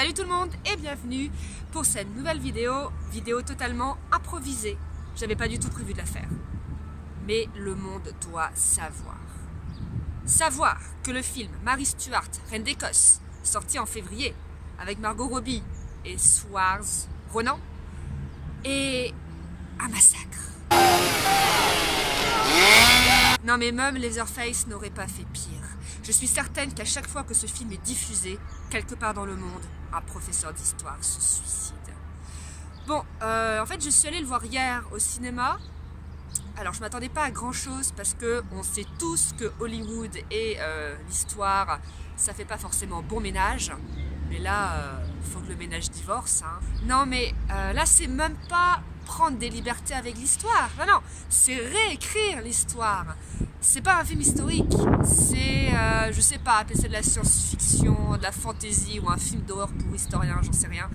Salut tout le monde et bienvenue pour cette nouvelle vidéo totalement improvisée. J'avais pas du tout prévu de la faire. Mais le monde doit savoir. Savoir que le film Mary Stuart, Reine d'Écosse, sorti en février avec Margot Robbie et Saoirse Ronan, est un massacre. Non mais même Leatherface n'aurait pas fait pire. Je suis certaine qu'à chaque fois que ce film est diffusé, quelque part dans le monde, un professeur d'histoire se suicide. Bon, en fait je suis allée le voir hier au cinéma. Alors je m'attendais pas à grand chose parce que on sait tous que Hollywood et l'histoire, ça fait pas forcément bon ménage. Mais là, faut que le ménage divorce. Hein. Non mais là c'est même pas prendre des libertés avec l'histoire. Non, non, c'est réécrire l'histoire. C'est pas un film historique, c'est, je sais pas, appeler ça de la science-fiction, de la fantasy ou un film d'horreur pour historien, j'en sais rien.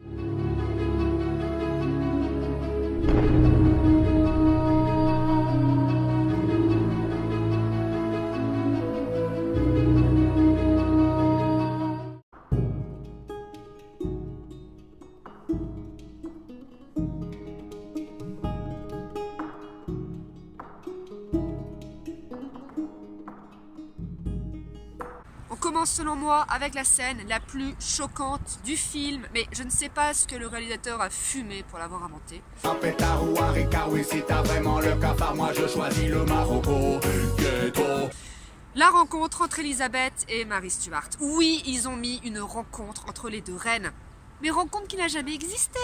On commence selon moi avec la scène la plus choquante du film, mais je ne sais pas ce que le réalisateur a fumé pour l'avoir inventé. La rencontre entre Elizabeth et Mary Stuart. Oui, ils ont mis une rencontre entre les deux reines, mais rencontre qui n'a jamais existé.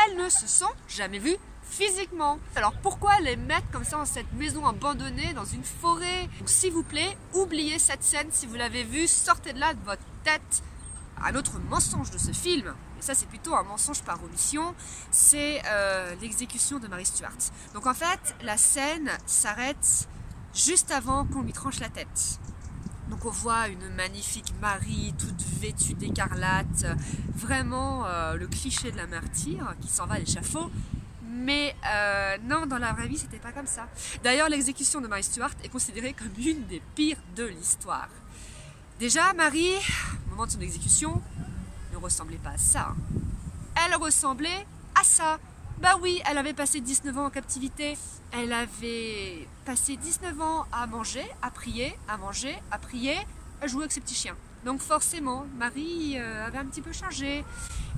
Elles ne se sont jamais vues physiquement. Alors pourquoi les mettre comme ça dans cette maison abandonnée, dans une forêt? Donc s'il vous plaît, oubliez cette scène si vous l'avez vue, sortez de là de votre tête. Un autre mensonge de ce film, et ça c'est plutôt un mensonge par omission, c'est l'exécution de Mary Stuart. Donc en fait, la scène s'arrête juste avant qu'on lui tranche la tête. Donc on voit une magnifique Marie toute vêtue d'écarlate, vraiment le cliché de la martyre qui s'en va à l'échafaud. Mais non, dans la vraie vie, c'était pas comme ça. D'ailleurs, l'exécution de Mary Stuart est considérée comme une des pires de l'histoire. Déjà, Marie, au moment de son exécution, ne ressemblait pas à ça. Elle ressemblait à ça. Bah oui, elle avait passé 19 ans en captivité. Elle avait passé 19 ans à manger, à prier, à manger, à prier, à jouer avec ses petits chiens. Donc forcément, Marie avait un petit peu changé.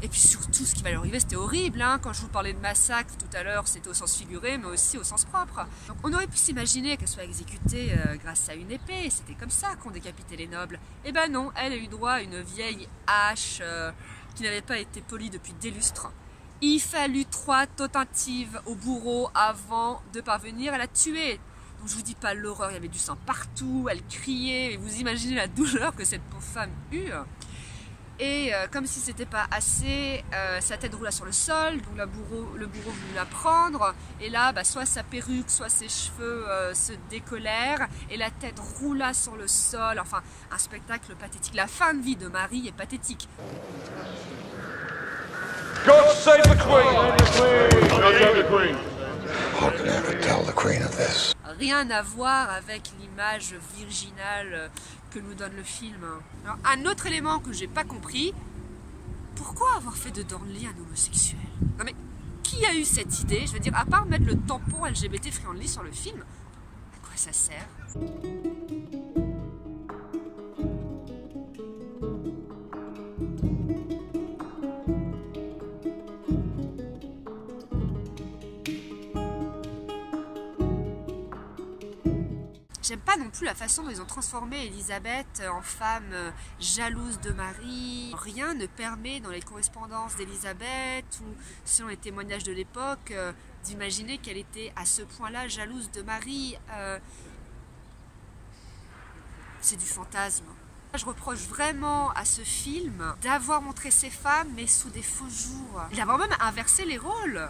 Et puis surtout, ce qui va lui arriver, c'était horrible. Hein. Quand je vous parlais de massacre tout à l'heure, c'était au sens figuré, mais aussi au sens propre. Donc on aurait pu s'imaginer qu'elle soit exécutée grâce à une épée. C'était comme ça qu'on décapitait les nobles. Eh ben non, elle a eu droit à une vieille hache qui n'avait pas été polie depuis des lustres. Il fallut 3 tentatives au bourreau avant de parvenir à la tuer. Donc je vous dis pas l'horreur, il y avait du sang partout, elle criait, et vous imaginez la douleur que cette pauvre femme eut. Et comme si c'était pas assez, sa tête roula sur le sol, donc le bourreau voulut la prendre, et là bah, soit sa perruque, soit ses cheveux se décollèrent, et la tête roula sur le sol, enfin un spectacle pathétique. La fin de vie de Marie est pathétique. God save the Queen! God save the Queen! How can I ever tell the Queen of this? Rien à voir avec l'image virginale que nous donne le film. Alors, un autre élément que j'ai pas compris, pourquoi avoir fait de Darnley un homosexuel? Non mais, qui a eu cette idée? Je veux dire, à part mettre le tampon LGBT friendly sur le film, à quoi ça sert? J'aime pas non plus la façon dont ils ont transformé Elisabeth en femme jalouse de Marie. Rien ne permet dans les correspondances d'Elisabeth ou selon les témoignages de l'époque d'imaginer qu'elle était à ce point-là jalouse de Marie. C'est du fantasme. Je reproche vraiment à ce film d'avoir montré ces femmes mais sous des faux jours. D'avoir même inversé les rôles.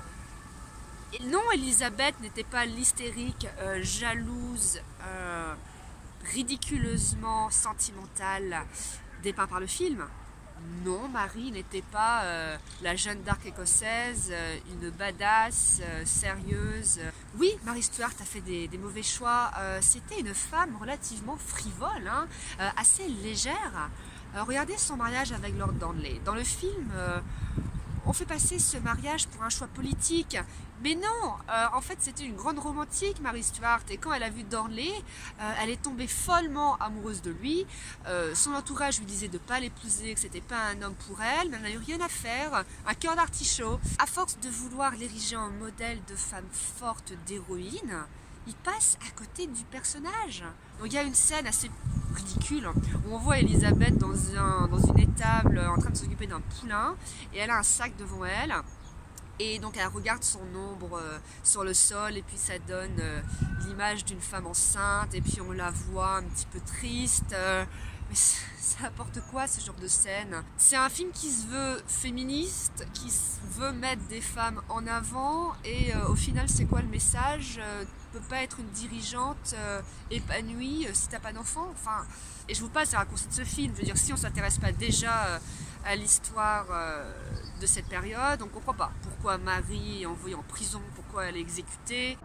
Non, Elisabeth n'était pas l'hystérique, jalouse, ridiculeusement sentimentale dépeinte par le film. Non, Marie n'était pas la Jeanne d'Arc écossaise, une badass, sérieuse. Oui, Mary Stuart a fait des mauvais choix. C'était une femme relativement frivole, hein, assez légère. Regardez son mariage avec Lord Darnley. Dans le film, on fait passer ce mariage pour un choix politique. Mais non, en fait c'était une grande romantique, Mary Stuart, et quand elle a vu Darnley, elle est tombée follement amoureuse de lui. Son entourage lui disait de ne pas l'épouser, que c'était pas un homme pour elle, mais elle n'a eu rien à faire, un cœur d'artichaut. À force de vouloir l'ériger en modèle de femme forte, d'héroïne, il passe à côté du personnage. Donc il y a une scène assez ridicule où on voit Elisabeth dans une étable en train de s'occuper d'un poulain et elle a un sac devant elle. Et donc elle regarde son ombre sur le sol et puis ça donne l'image d'une femme enceinte et puis on la voit un petit peu triste. Mais ça apporte quoi ce genre de scène? C'est un film qui se veut féministe, qui veut mettre des femmes en avant et au final c'est quoi le message? Tu peux pas être une dirigeante épanouie si t'as pas d'enfant. Enfin, et je vous passe à raconter de ce film. Je veux dire, si on s'intéresse pas déjà à l'histoire de cette période, on comprend pas pourquoi Marie est envoyée en prison, pourquoi elle est exécutée.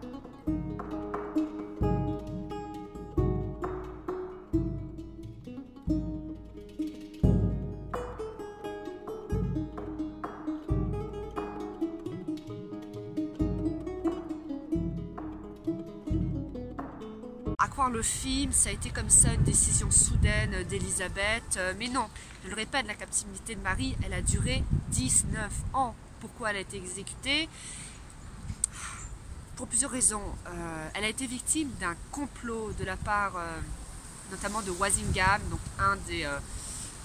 À croire le film, ça a été comme ça une décision soudaine d'Elisabeth. Mais non, je le répète, la captivité de Marie, elle a duré 19 ans. Pourquoi elle a été exécutée? Pour plusieurs raisons. Elle a été victime d'un complot de la part notamment de Walsingham, donc un des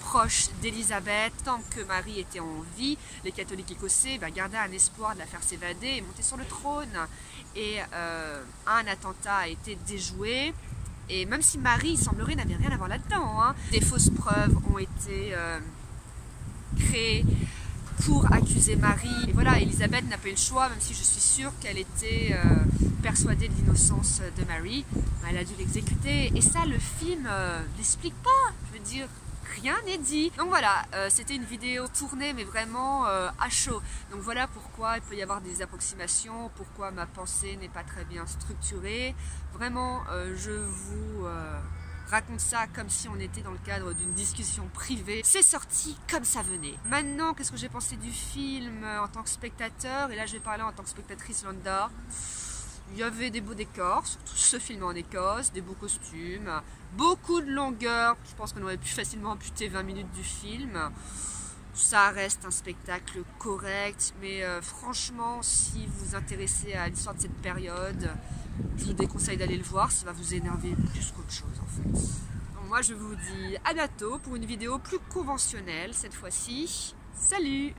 proches d'Elisabeth. Tant que Marie était en vie, les catholiques écossais gardaient un espoir de la faire s'évader et monter sur le trône. Et un attentat a été déjoué. Et même si Marie, il semblerait, n'avait rien à voir là-dedans, hein, des fausses preuves ont été créées pour accuser Marie. Et voilà, Elisabeth n'a pas eu le choix, même si je suis sûre qu'elle était persuadée de l'innocence de Marie. Elle a dû l'exécuter. Et ça, le film l'explique pas. Je veux dire, rien n'est dit. Donc voilà, c'était une vidéo tournée mais vraiment à chaud. Donc voilà pourquoi il peut y avoir des approximations, pourquoi ma pensée n'est pas très bien structurée. Vraiment, je vous raconte ça comme si on était dans le cadre d'une discussion privée. C'est sorti comme ça venait. Maintenant, qu'est-ce que j'ai pensé du film en tant que spectateur? Et là, je vais parler en tant que spectatrice lambda. Il y avait des beaux décors, surtout ce film en Écosse, des beaux costumes, beaucoup de longueur. Je pense qu'on aurait pu facilement amputer 20 minutes du film. Ça reste un spectacle correct, mais franchement, si vous vous intéressez à l'histoire de cette période, je vous déconseille d'aller le voir, ça va vous énerver plus qu'autre chose en fait. Donc moi, je vous dis à bientôt pour une vidéo plus conventionnelle cette fois-ci. Salut!